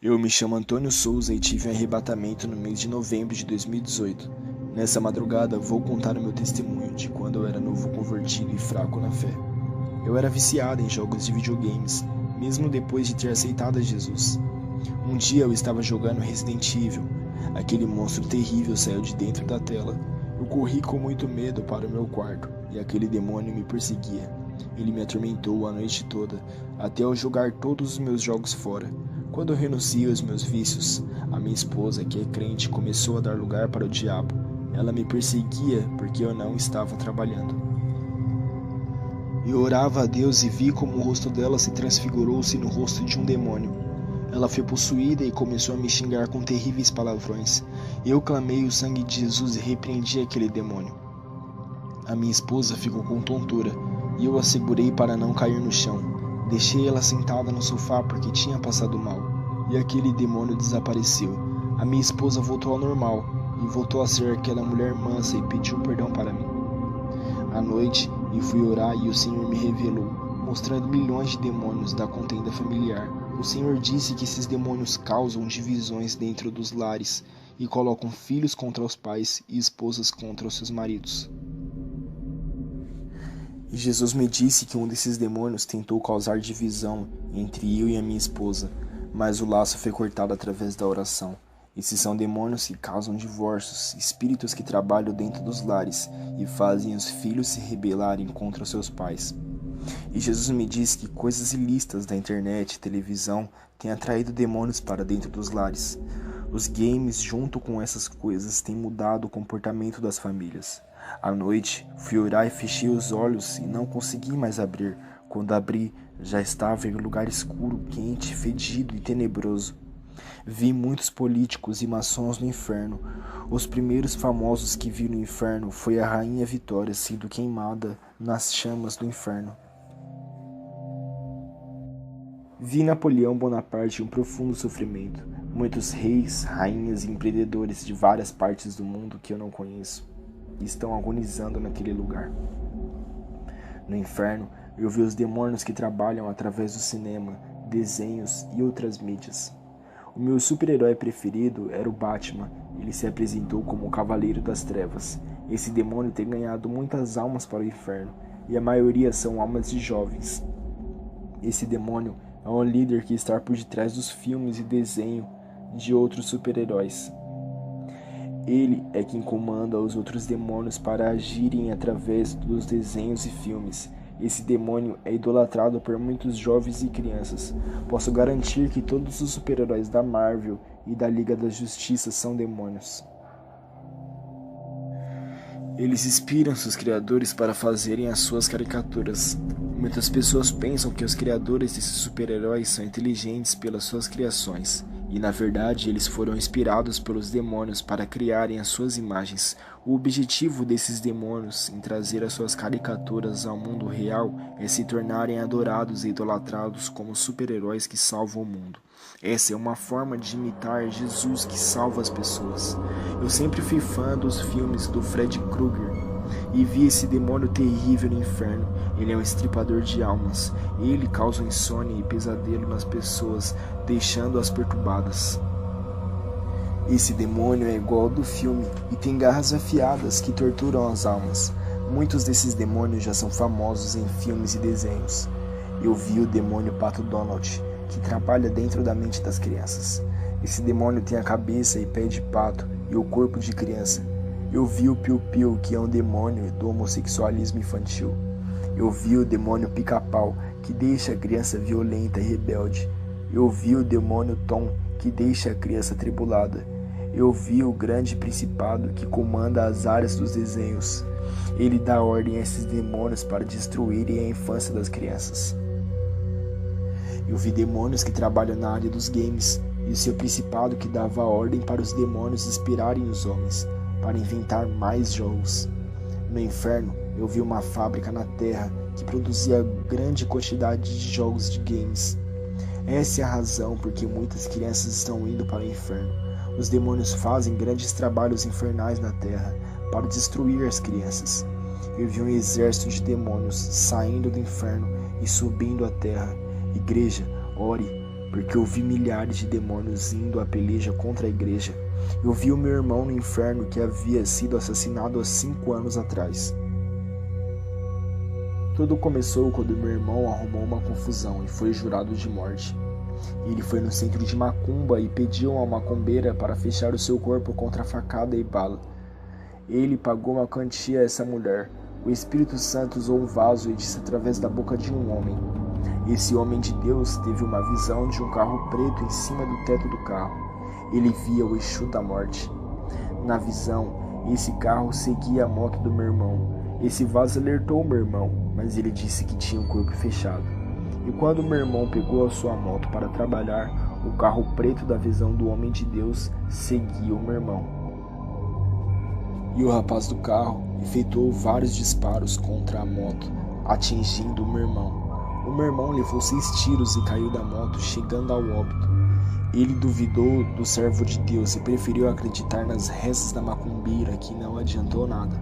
Eu me chamo Antônio Souza e tive um arrebatamento no mês de novembro de 2018. Nessa madrugada, vou contar o meu testemunho de quando eu era novo convertido e fraco na fé. Eu era viciado em jogos de videogames, mesmo depois de ter aceitado a Jesus. Um dia eu estava jogando Resident Evil. Aquele monstro terrível saiu de dentro da tela. Eu corri com muito medo para o meu quarto e aquele demônio me perseguia. Ele me atormentou a noite toda, até eu jogar todos os meus jogos fora. Quando eu renunciei aos meus vícios, a minha esposa, que é crente, começou a dar lugar para o diabo. Ela me perseguia porque eu não estava trabalhando. Eu orava a Deus e vi como o rosto dela se transfigurou-se no rosto de um demônio. Ela foi possuída e começou a me xingar com terríveis palavrões. Eu clamei o sangue de Jesus e repreendi aquele demônio. A minha esposa ficou com tontura e eu a segurei para não cair no chão. Deixei ela sentada no sofá porque tinha passado mal, e aquele demônio desapareceu. A minha esposa voltou ao normal, e voltou a ser aquela mulher mansa e pediu perdão para mim. À noite, eu fui orar e o Senhor me revelou, mostrando milhões de demônios da contenda familiar. O Senhor disse que esses demônios causam divisões dentro dos lares, e colocam filhos contra os pais e esposas contra os seus maridos. E Jesus me disse que um desses demônios tentou causar divisão entre eu e a minha esposa, mas o laço foi cortado através da oração. Esses são demônios que causam divórcios, espíritos que trabalham dentro dos lares e fazem os filhos se rebelarem contra os seus pais. E Jesus me disse que coisas ilícitas da internet e televisão têm atraído demônios para dentro dos lares. Os games, junto com essas coisas, têm mudado o comportamento das famílias. À noite, fui orar e fechei os olhos e não consegui mais abrir. Quando abri, já estava em um lugar escuro, quente, fedido e tenebroso. Vi muitos políticos e maçons no inferno. Os primeiros famosos que vi no inferno foi a Rainha Vitória sendo queimada nas chamas do inferno. Vi Napoleão Bonaparte em um profundo sofrimento. Muitos reis, rainhas e empreendedores de várias partes do mundo que eu não conheço estão agonizando naquele lugar. No inferno, eu vi os demônios que trabalham através do cinema, desenhos e outras mídias. O meu super-herói preferido era o Batman. Ele se apresentou como o Cavaleiro das Trevas. Esse demônio tem ganhado muitas almas para o inferno, e a maioria são almas de jovens. Esse demônio é um líder que está por detrás dos filmes e desenhos de outros super-heróis. Ele é quem comanda os outros demônios para agirem através dos desenhos e filmes. Esse demônio é idolatrado por muitos jovens e crianças. Posso garantir que todos os super-heróis da Marvel e da Liga da Justiça são demônios. Eles inspiram seus criadores para fazerem as suas caricaturas. Muitas pessoas pensam que os criadores desses super-heróis são inteligentes pelas suas criações. E na verdade eles foram inspirados pelos demônios para criarem as suas imagens. O objetivo desses demônios em trazer as suas caricaturas ao mundo real é se tornarem adorados e idolatrados como super-heróis que salvam o mundo. Essa é uma forma de imitar Jesus que salva as pessoas. Eu sempre fui fã dos filmes do Fred Krueger e vi esse demônio terrível no inferno. Ele é um estripador de almas. Ele causa insônia e pesadelo nas pessoas, deixando-as perturbadas. Esse demônio é igual ao do filme e tem garras afiadas que torturam as almas. Muitos desses demônios já são famosos em filmes e desenhos. Eu vi o demônio Pato Donald, que trabalha dentro da mente das crianças. Esse demônio tem a cabeça e pé de pato e o corpo de criança. Eu vi o Piu Piu, que é um demônio do homossexualismo infantil. Eu vi o demônio Pica-Pau, que deixa a criança violenta e rebelde. Eu vi o demônio Tom, que deixa a criança atribulada. Eu vi o grande principado que comanda as áreas dos desenhos. Ele dá ordem a esses demônios para destruírem a infância das crianças. Eu vi demônios que trabalham na área dos games, e o seu principado que dava ordem para os demônios inspirarem os homens, para inventar mais jogos. No inferno, eu vi uma fábrica na terra que produzia grande quantidade de jogos de games. Essa é a razão por que muitas crianças estão indo para o inferno. Os demônios fazem grandes trabalhos infernais na terra para destruir as crianças. Eu vi um exército de demônios saindo do inferno e subindo à terra. Igreja, ore, porque eu vi milhares de demônios indo à peleja contra a igreja. Eu vi o meu irmão no inferno que havia sido assassinado há 5 anos atrás. Tudo começou quando meu irmão arrumou uma confusão e foi jurado de morte. Ele foi no centro de macumba e pediu a uma macumbeira para fechar o seu corpo contra facada e bala. Ele pagou uma quantia a essa mulher. O Espírito Santo usou um vaso e disse através da boca de um homem. Esse homem de Deus teve uma visão de um carro preto em cima do teto do carro. Ele via o Exu da morte. Na visão, esse carro seguia a moto do meu irmão. Esse vaso alertou meu irmão, mas ele disse que tinha o corpo fechado. E quando meu irmão pegou a sua moto para trabalhar, o carro preto da visão do homem de Deus seguia o meu irmão. E o rapaz do carro efetuou vários disparos contra a moto, atingindo o meu irmão. O meu irmão levou 6 tiros e caiu da moto, chegando ao óbito. Ele duvidou do servo de Deus e preferiu acreditar nas rezas da macumbeira, que não adiantou nada.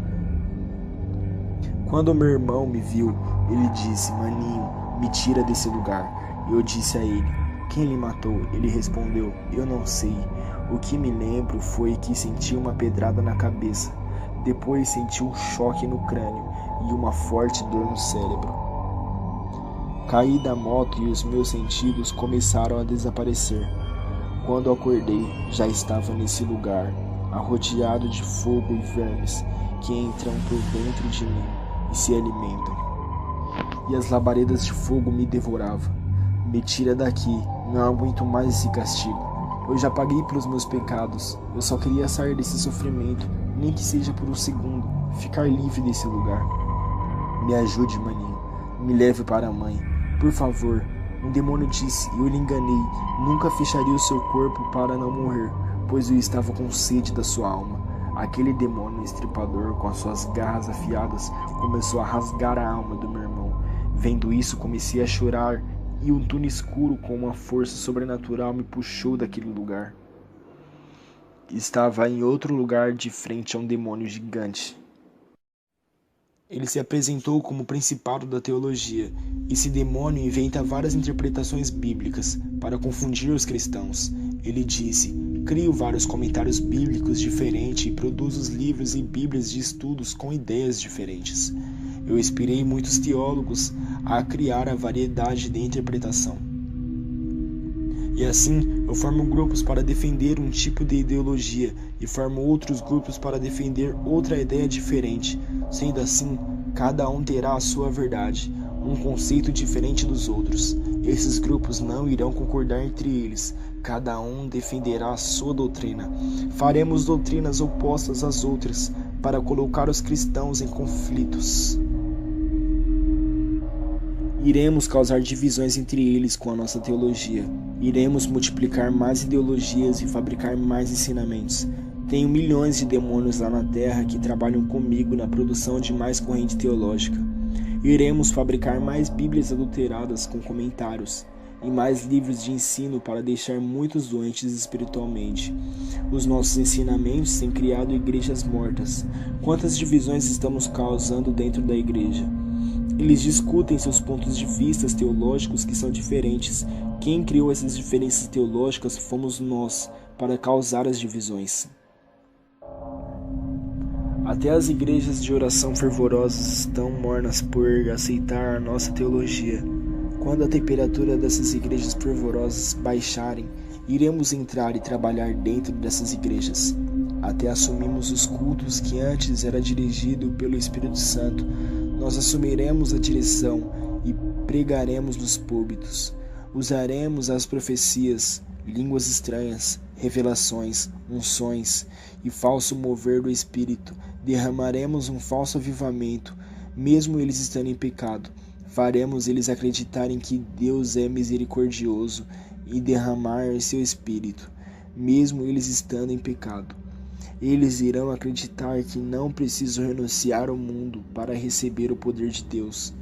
Quando meu irmão me viu, ele disse: "Maninho, me tira desse lugar." Eu disse a ele: "Quem lhe matou?" Ele respondeu: "Eu não sei. O que me lembro foi que senti uma pedrada na cabeça. Depois senti um choque no crânio e uma forte dor no cérebro. Caí da moto e os meus sentidos começaram a desaparecer. Quando acordei, já estava nesse lugar, arrodeado de fogo e vermes que entram por dentro de mim e se alimentam. E as labaredas de fogo me devoravam. Me tira daqui, não aguento mais esse castigo. Eu já paguei pelos meus pecados. Eu só queria sair desse sofrimento, nem que seja por um segundo, ficar livre desse lugar. Me ajude, maninho. Me leve para a mãe. Por favor." Um demônio disse, e eu lhe enganei. Nunca fecharia o seu corpo para não morrer, pois eu estava com sede da sua alma. Aquele demônio estripador, com as suas garras afiadas, começou a rasgar a alma do meu irmão. Vendo isso, comecei a chorar, e um túnel escuro com uma força sobrenatural me puxou daquele lugar. Estava em outro lugar de frente a um demônio gigante. Ele se apresentou como principado da teologia. Esse demônio inventa várias interpretações bíblicas para confundir os cristãos. Ele disse: "Crio vários comentários bíblicos diferentes e produzo livros e bíblias de estudos com ideias diferentes. Eu inspirei muitos teólogos a criar a variedade de interpretação. E assim, eu formo grupos para defender um tipo de ideologia e formo outros grupos para defender outra ideia diferente. Sendo assim, cada um terá a sua verdade, um conceito diferente dos outros. Esses grupos não irão concordar entre eles. Cada um defenderá a sua doutrina. Faremos doutrinas opostas às outras para colocar os cristãos em conflitos. Iremos causar divisões entre eles com a nossa teologia. Iremos multiplicar mais ideologias e fabricar mais ensinamentos. Tenho milhões de demônios lá na Terra que trabalham comigo na produção de mais corrente teológica. Iremos fabricar mais bíblias adulteradas com comentários e mais livros de ensino para deixar muitos doentes espiritualmente. Os nossos ensinamentos têm criado igrejas mortas. Quantas divisões estamos causando dentro da igreja? Eles discutem seus pontos de vista teológicos que são diferentes. Quem criou essas diferenças teológicas fomos nós, para causar as divisões. Até as igrejas de oração fervorosas estão mornas por aceitar a nossa teologia. Quando a temperatura dessas igrejas fervorosas baixarem, iremos entrar e trabalhar dentro dessas igrejas. Até assumimos os cultos que antes era dirigido pelo Espírito Santo. Nós assumiremos a direção e pregaremos nos púlpitos. Usaremos as profecias, línguas estranhas, revelações, unções e falso mover do Espírito. Derramaremos um falso avivamento, mesmo eles estando em pecado. Faremos eles acreditarem que Deus é misericordioso e derramar seu Espírito, mesmo eles estando em pecado. Eles irão acreditar que não precisam renunciar ao mundo para receber o poder de Deus.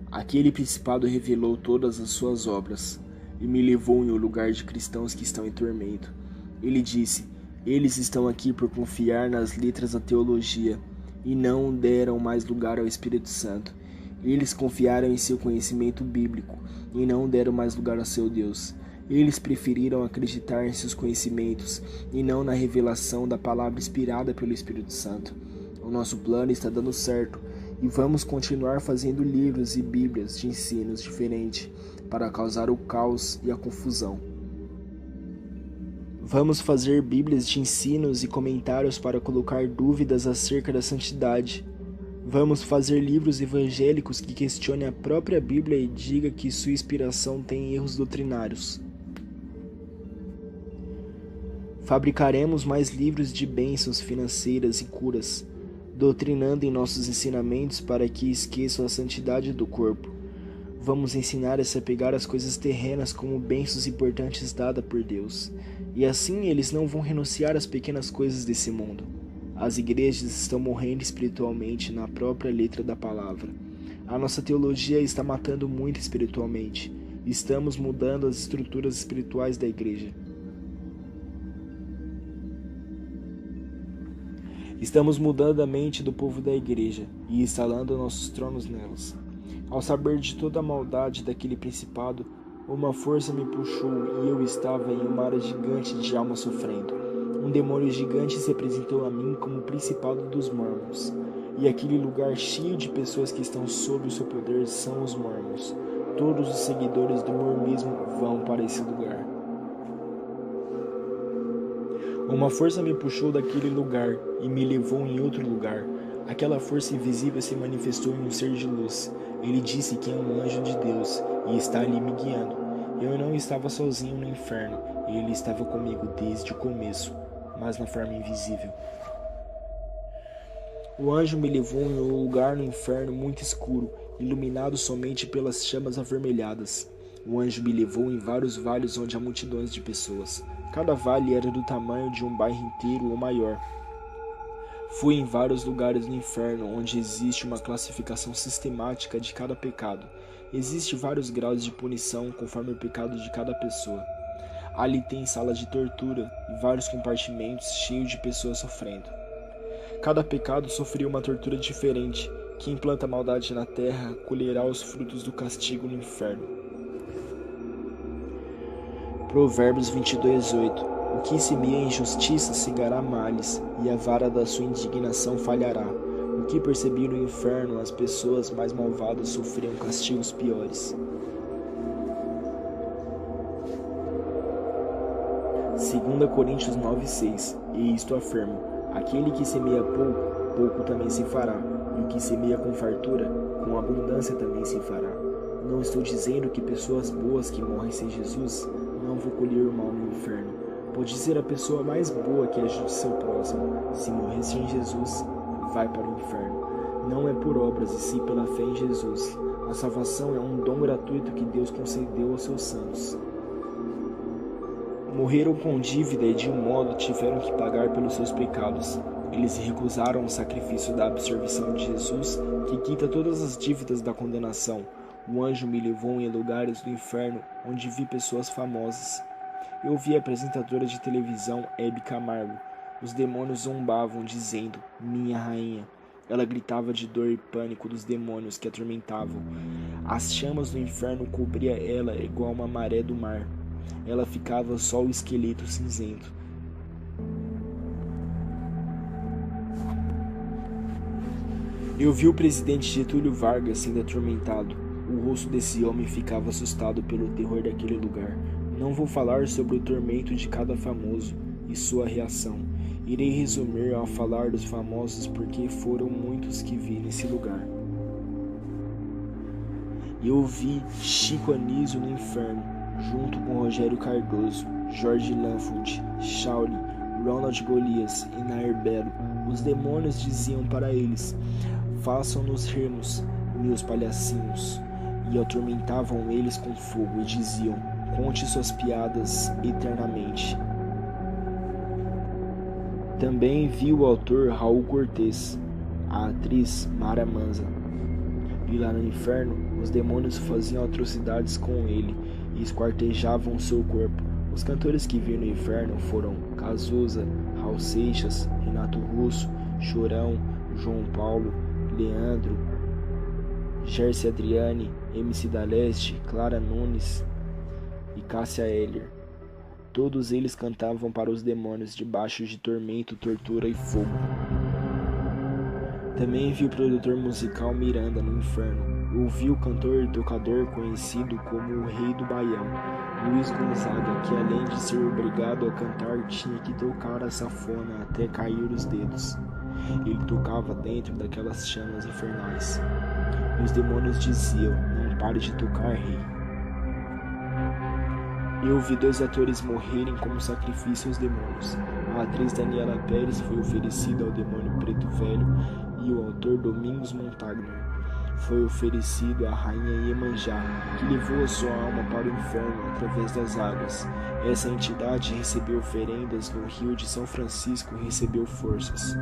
Aquele principado revelou todas as suas obras e me levou em um lugar de cristãos que estão em tormento. Ele disse: eles estão aqui por confiar nas letras da teologia e não deram mais lugar ao Espírito Santo. Eles confiaram em seu conhecimento bíblico e não deram mais lugar a seu Deus. Eles preferiram acreditar em seus conhecimentos e não na revelação da palavra inspirada pelo Espírito Santo. O nosso plano está dando certo e vamos continuar fazendo livros e bíblias de ensinos diferentes para causar o caos e a confusão. Vamos fazer bíblias de ensinos e comentários para colocar dúvidas acerca da santidade. Vamos fazer livros evangélicos que questionem a própria Bíblia e diga que sua inspiração tem erros doutrinários. Fabricaremos mais livros de bênçãos financeiras e curas, doutrinando em nossos ensinamentos para que esqueçam a santidade do corpo. Vamos ensinar a se apegar às coisas terrenas como bênçãos importantes dadas por Deus, e assim eles não vão renunciar às pequenas coisas desse mundo. As igrejas estão morrendo espiritualmente na própria letra da palavra. A nossa teologia está matando muito espiritualmente. Estamos mudando as estruturas espirituais da igreja. Estamos mudando a mente do povo da igreja e instalando nossos tronos nelas. Ao saber de toda a maldade daquele principado, uma força me puxou e eu estava em uma área gigante de alma sofrendo. Um demônio gigante se apresentou a mim como o principado dos mormons, e aquele lugar cheio de pessoas que estão sob o seu poder são os mormons. Todos os seguidores do mormonismo vão para esse lugar. Uma força me puxou daquele lugar e me levou em outro lugar. Aquela força invisível se manifestou em um ser de luz. Ele disse que é um anjo de Deus e está ali me guiando. Eu não estava sozinho no inferno, ele estava comigo desde o começo, mas na forma invisível. O anjo me levou em um lugar no inferno muito escuro, iluminado somente pelas chamas avermelhadas. O anjo me levou em vários vales onde há multidões de pessoas. Cada vale era do tamanho de um bairro inteiro ou maior. Fui em vários lugares no inferno onde existe uma classificação sistemática de cada pecado. Existem vários graus de punição conforme o pecado de cada pessoa. Ali tem sala de tortura e vários compartimentos cheios de pessoas sofrendo. Cada pecado sofreu uma tortura diferente. Quem planta maldade na terra colherá os frutos do castigo no inferno. Provérbios 22:8. O que semeia injustiça cegará males, e a vara da sua indignação falhará. O que percebi no inferno, as pessoas mais malvadas sofriam castigos piores. 2 Coríntios 9:6. E isto afirmo: aquele que semeia pouco, pouco também se fará, e o que semeia com fartura, com abundância também se fará. Não estou dizendo que pessoas boas que morrem sem Jesus não vão colher o mal no inferno. Pode ser a pessoa mais boa que ajude seu próximo. Se morrer sem Jesus, vai para o inferno. Não é por obras, e sim pela fé em Jesus. A salvação é um dom gratuito que Deus concedeu aos seus santos. Morreram com dívida e de um modo tiveram que pagar pelos seus pecados. Eles recusaram o sacrifício da absolvição de Jesus, que quita todas as dívidas da condenação. O anjo me levou em lugares do inferno, onde vi pessoas famosas. Eu vi a apresentadora de televisão Hebe Camargo. Os demônios zombavam, dizendo, minha rainha. Ela gritava de dor e pânico dos demônios que a atormentavam. As chamas do inferno cobriam ela igual uma maré do mar. Ela ficava só o esqueleto cinzento. Eu vi o presidente Getúlio Vargas sendo atormentado. O rosto desse homem ficava assustado pelo terror daquele lugar. Não vou falar sobre o tormento de cada famoso e sua reação. Irei resumir ao falar dos famosos porque foram muitos que vi nesse lugar. Eu vi Chico Anísio no inferno, junto com Rogério Cardoso, Jorge Lanfund, Shauli, Ronald Golias e Nair Belo. Os demônios diziam para eles, façam-nos rirmos, meus palhacinhos, e atormentavam eles com fogo e diziam, conte suas piadas eternamente. Também vi o autor Raul Cortez, a atriz Mara Manza. E lá no inferno, os demônios faziam atrocidades com ele e esquartejavam seu corpo. Os cantores que vi no inferno foram Cazuza, Raul Seixas, Renato Russo, Chorão, João Paulo, Leandro, Gerce Adriane, MC da Leste, Clara Nunes e Cássia Eller. Todos eles cantavam para os demônios debaixo de tormento, tortura e fogo. Também vi o produtor musical Miranda no inferno. Ouvi o cantor e tocador conhecido como o Rei do Baião, Luiz Gonzaga, que além de ser obrigado a cantar, tinha que tocar a sanfona até cair os dedos. Ele tocava dentro daquelas chamas infernais. E os demônios diziam: "Não pare de tocar, rei." Eu vi 2 atores morrerem como sacrifício aos demônios. A atriz Daniela Pérez foi oferecida ao demônio preto velho e o autor Domingos Montagnor foi oferecido à rainha Iemanjá, que levou a sua alma para o inferno através das águas. Essa entidade recebeu oferendas no rio de São Francisco e recebeu forças.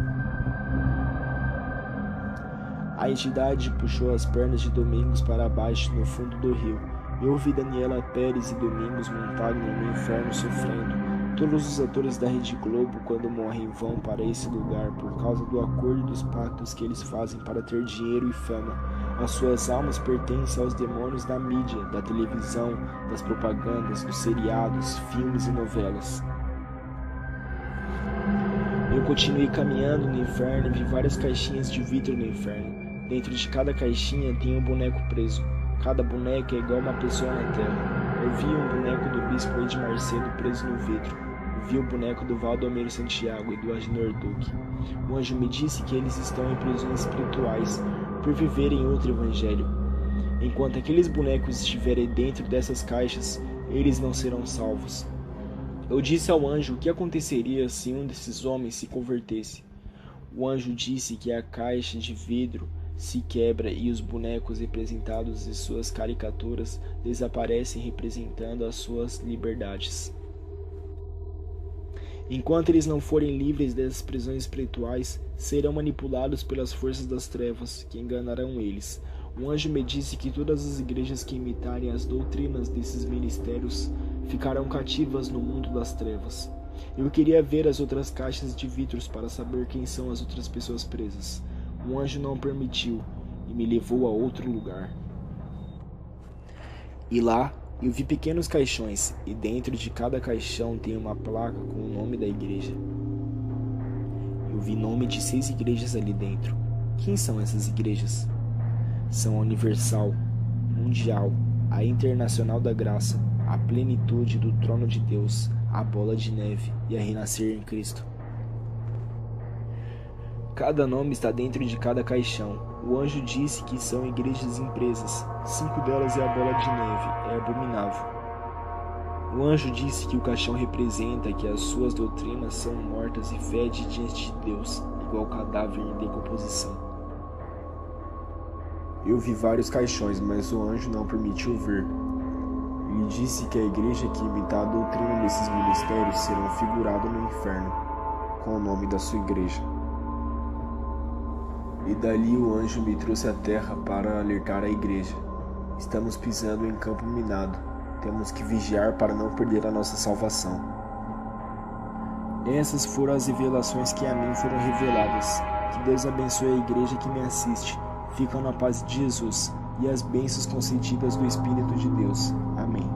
A entidade puxou as pernas de Domingos para baixo no fundo do rio. Eu vi Daniela Pérez e Domingos Montagnor no inferno sofrendo. Todos os atores da Rede Globo, quando morrem, vão para esse lugar por causa do acordo e dos pactos que eles fazem para ter dinheiro e fama. As suas almas pertencem aos demônios da mídia, da televisão, das propagandas, dos seriados, filmes e novelas. Eu continuei caminhando no inferno e vi várias caixinhas de vidro no inferno. Dentro de cada caixinha tem um boneco preso. Cada boneco é igual uma pessoa na Terra. Eu vi um boneco do Bispo Ed Macedo preso no vidro. Eu vi o boneco do Valdomiro Santiago e do Agenor Duque. O anjo me disse que eles estão em prisões espirituais por viverem outro evangelho. Enquanto aqueles bonecos estiverem dentro dessas caixas, eles não serão salvos. Eu disse ao anjo o que aconteceria se um desses homens se convertesse. O anjo disse que a caixa de vidro se quebra e os bonecos representados em suas caricaturas desaparecem representando as suas liberdades. Enquanto eles não forem livres dessas prisões espirituais, serão manipulados pelas forças das trevas, que enganarão eles. O anjo me disse que todas as igrejas que imitarem as doutrinas desses ministérios ficarão cativas no mundo das trevas. Eu queria ver as outras caixas de vidros para saber quem são as outras pessoas presas. O anjo não permitiu e me levou a outro lugar. E lá eu vi pequenos caixões, e dentro de cada caixão tem uma placa com o nome da igreja. Eu vi nome de 6 igrejas ali dentro. Quem são essas igrejas? São a Universal, Mundial, a Internacional da Graça, a Plenitude do Trono de Deus, a Bola de Neve e a Renascer em Cristo. Cada nome está dentro de cada caixão. O anjo disse que são igrejas empresas. 5 delas é a Bola de Neve, é abominável. O anjo disse que o caixão representa que as suas doutrinas são mortas e fede diante de Deus, igual cadáver em decomposição. Eu vi vários caixões, mas o anjo não permitiu ver. Ele disse que a igreja que imitar a doutrina desses ministérios serão figurados no inferno, com o nome da sua igreja. E dali o anjo me trouxe à terra para alertar a igreja. Estamos pisando em campo minado. Temos que vigiar para não perder a nossa salvação. Essas foram as revelações que a mim foram reveladas. Que Deus abençoe a igreja que me assiste. Ficam na paz de Jesus e as bênçãos concedidas do Espírito de Deus. Amém.